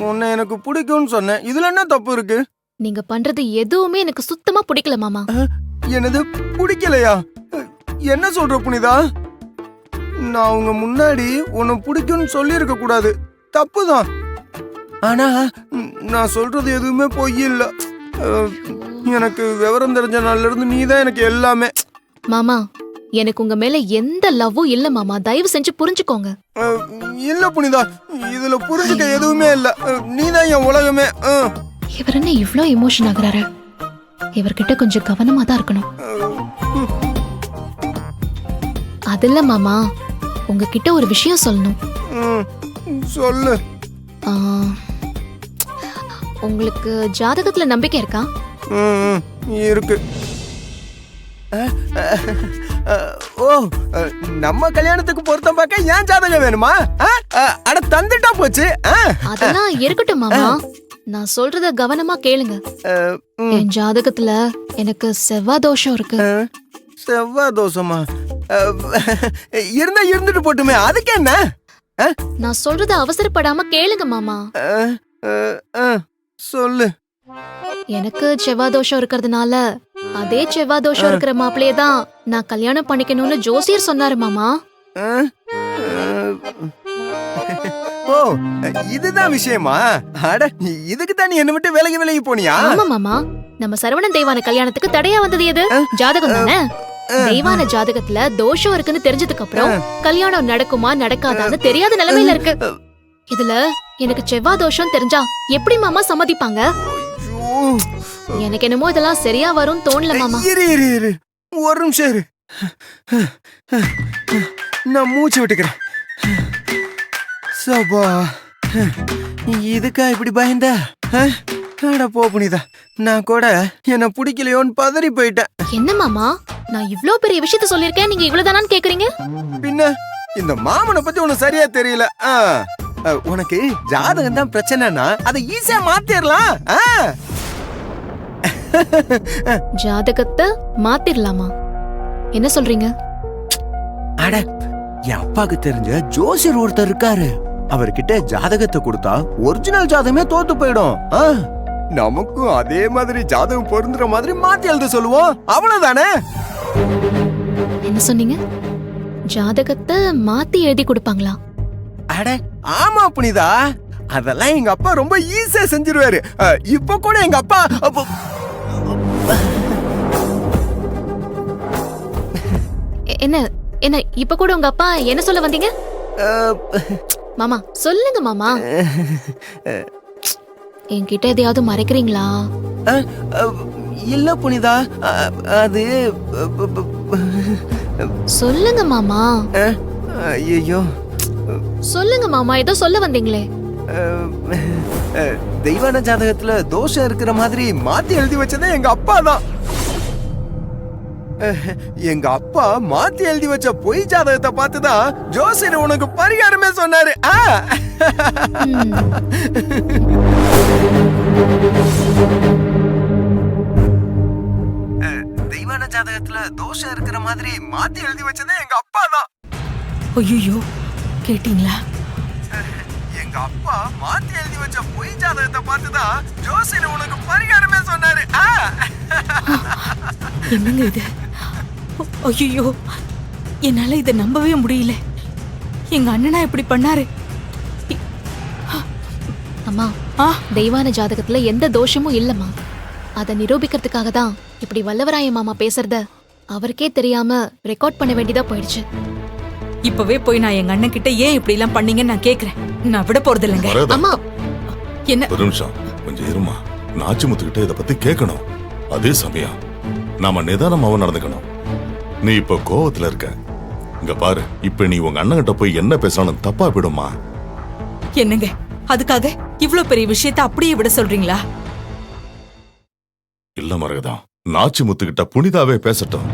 உன்னை எனக்கு பிடிக்கும்னு சொன்னேன். இதுல என்ன தப்பு இருக்கு? நீங்க பண்றது எதுவுமே எனக்கு சுத்தமா பிடிக்கல மாமா. என்னது பிடிக்கலையா? என்ன சொல்ற புனிதா? நான் உங்க முன்னாடி உன்னை பிடிக்கும்னு சொல்லி இருக்க கூடாது. தப்புதான். ஆனா நான் சொல்றது எதுவுமே பொய் இல்ல. எனக்கு விவரம் தெரிஞ்ச நாள்ல இருந்து நீதான் எனக்கு எல்லாமே. மாமா, எனக்கு உங்க மேல எந்த லவ்வும் இல்ல மாமா. தயவு செஞ்சு புரிஞ்சுக்கோங்க. இல்ல புனிதா, இதுல புரிஞ்சுக்க எதுவுமே இல்ல. நீதான் என் உலகமே. இவர் என்ன இவ்ளோ எமோஷன் ஆகுறாரு? இவர்கிட்ட கொஞ்சம் கவனமா தான் இருக்கணும். அதில்ல மாமா, உங்ககிட்ட ஒரு விஷயம் சொல்லணும். சொல்லு. உங்களுக்கு ஜாதகத்துல நம்பிக்கை இருக்கா? இருக்கு. ஓ, நம்ம கல்யாணத்துக்கு பொருத்தம் பார்க்க ஏன் ஜாதகம் வேணுமா? அட தந்துட்டா போச்சு. அதெல்லாம் இருக்கட்டும் மாமா, நான் சொல்றத கவனமா கேளுங்க. என் ஜாதகத்துல எனக்கு செவ்வாய் தோஷம் இருக்கு. செவ்வாய் தோஷமா? இருந்தா இருந்துட்டு போட்டுமே, அதுக்கு என்ன? நான் சொல்றத அவசரப்படாம கேளுங்க மாமா. சொல்லு. எனக்கு செவ்வாய் தோஷம் இருக்கிறதுனால அதே செவ்வாய் தோஷம் இருக்கிற மாப்பிளையே தான் நான் கல்யாணம் பண்ணிக்கணும்னு ஜோசியர் சொன்னாரு மாமா. ஓ, இதுதான் விஷயமா? அட, இதுக்கு தான் நீ என்ன விட்டு விலகி போனியா? ஆமா மாமா, நம்ம சரவணன் தெய்வான கல்யாணத்துக்கு தடையா வந்தது எது? ஜாதகம் தானே. தெய்வான ஜாதகத்துல தோஷம் இருக்குன்னு தெரிஞ்சதுக்கு அப்புறம் கல்யாணம் நடக்குமா நடக்காதான்னு தெரியாத நிலைமையில இருக்கு. இதுல எனக்கு செவ்வாய் தோஷம் தெரிஞ்சா எப்படி மாமா சம்மதிப்பாங்க? எனக்கு என்னமோ இதெல்லாம் சரியா வரும் தோணல மாமா. இரு ஒரு நிமிஷம் இரு. நான் மூச்சு விட்டுக்கிறேன். சபா, இதுக்கா இப்படி பயந்த? போ புனிதா, நான் கூட என்ன பிடிக்கலையோன்னு பதறி போயிட்டேன். என்ன மாமா, நான் இவ்ளோ பெரிய விஷயத்த சொல்லிருக்கேன், நீங்க இவ்வளவுதானான்னு கேக்குறீங்க? பின்ன இந்த மாமனை பத்தி உனக்கு சரியா தெரியல. உனக்கு ஜாதகம் தான் பிரச்சனைனா அதை ஈஸியா மாத்திரலாம். ஜாதகத்தை மாத்திரலாமா? என்ன சொல்றீங்க? அட, என் அப்பாக்கு தெரிஞ்ச ஜோசியர் ஒருத்தர் இருக்காரு. அவர்கிட்ட ஜாதகத்தை கொடுத்தா ஒரிஜினல் ஜாதகமே தோத்து போயிடும். நமக்கும் அதே மாதிரி ஜாதகம் பொருந்துற மாதிரி மாத்தி எழுத சொல்லுவோம். அவ்வளவுதானே? என்ன சொன்னீங்க? ஜாதகத்தை மாத்தி எழுதி கொடுப்பாங்களா? அட ஆமா புனிதா, அதெல்லாம் எங்க அப்பா ரொம்ப ஈஸியா செஞ்சிருவாரு. இப்ப கூட எங்க அப்பா என்ன என்ன இப்ப கூட உங்க அப்பா என்ன சொல்ல வந்தீங்க? மாமா சொல்லுங்க மாமா. என்கிட்ட எதையாவது மறைக்கிறீங்களா? இல்ல புனிதா, அது சொல்லுங்க மாமா. ஐயோ, சொல்லுங்க மாமா, ஏதோ சொல்ல வந்தீங்களே. தெய்வான ஜாதகத்துல தோஷம் இருக்கிற மாதிரி மாத்தி எழுதி வச்சதே எங்க அப்பா தான். எங்க அப்பா மாத்தி எழுதி வச்ச பொய் ஜாதகத்தை பார்த்துதான் ஜோசியர் உனக்கு பரிகாரமே சொன்னாரு. தெய்வான ஜாதகத்துல தோஷம் இருக்கிற மாதிரி மாத்தி எழுதி வச்சதே எங்க அப்பா தான். ஐயோ, கேட்டீங்களா? எங்க அப்பா மாத்தி எழுதி வச்ச பொய் ஜாதகத்தை பார்த்துதான் ஜோசியர் உனக்கு பரிகாரமே சொன்னாரு. என்னங்க இது? ஐயோ, என்னால இதை நம்பவே முடியல. எங்க அண்ணனா இப்படி பண்ணாரு? அம்மா, தெய்வான ஜாதகத்துல எந்த தோஷமும் இல்லம்மா. அதை நிரூபிக்கிறதுக்காக தான் இப்படி வல்லவராய மாமா பேசுறத அவருக்கே தெரியாம ரெக்கார்ட் பண்ண வேண்டியதா போயிடுச்சு. இப்பவே போய் நான் எங்க அண்ணன் கிட்ட ஏன் இப்படி எல்லாம் பண்ணீங்கன்னு நான் கேக்குறேன். நான் விட போறது இல்லைங்க. அம்மா, என்ன ஒரு நிமிஷம் கொஞ்சம் இருமா. நாச்சிமுத்துக்கிட்ட இத பத்தி கேட்கணும். அதே சமயம் நாம நிதானமாவும் நடந்துக்கணும். நீ இப்ப கோவத்துல இருக்க. இங்க பாரு, இப்ப நீ உங்க அண்ணன் கிட்ட போய் என்ன பேசணும் தப்பா விடுமா? என்னங்க, அதுக்காக இவ்ளோ பெரிய விஷயத்தை அப்படியே விட சொல்றீங்களா? இல்ல மரகதா, நாச்சிமுத்துக்கிட்ட புனிதாவே பேசட்டும்.